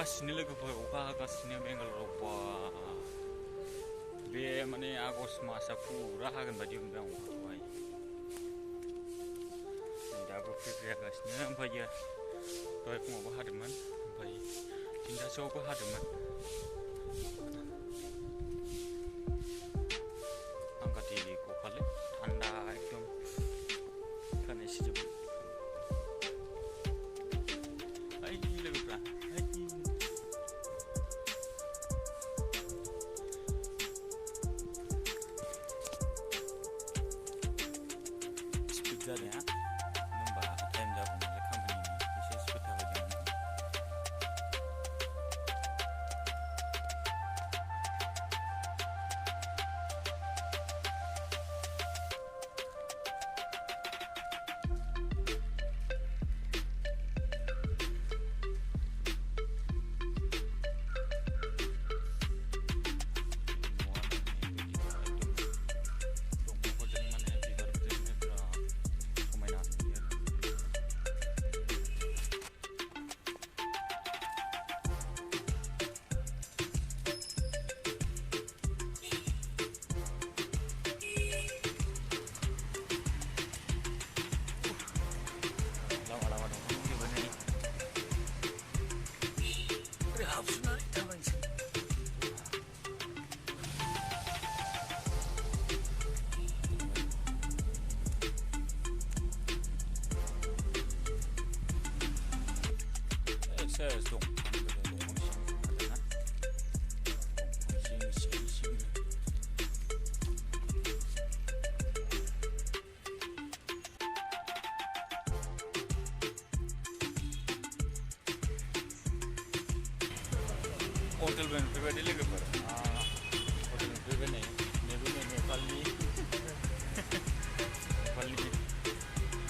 हागासिनो लोगोफोर अखा हागासिनो बेंगालराव बा बे माने आगष्ट मासआ फुरा हागोन बायदि मोनबाय आं अखाखौहाय दाबो फैगासिनो ओमफ्रायो दहाय फुङावबो हादोंमोन ओमफ्राय 3टासोआवबो हादोंमोन आंखाथि गखालै थान्दा एकदम खानाय सिजोबो ओइ लोगोफ्रा स्पिड जादों होनबा टाइम जाबाय नालाय खामानिनि एसे स्पिड थाबाय जों एक्सारसाइज दं हटेल बेनिफ्राय लोगोफोर हटेलनिफ्राय नैबे नेपालनि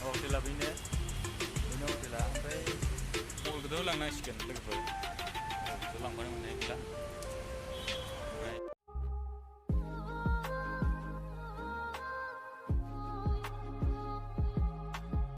हटेला बेनो हटेला ओमफ्राय मबाइलखौथ' लांनांसिगोन लोगोफोर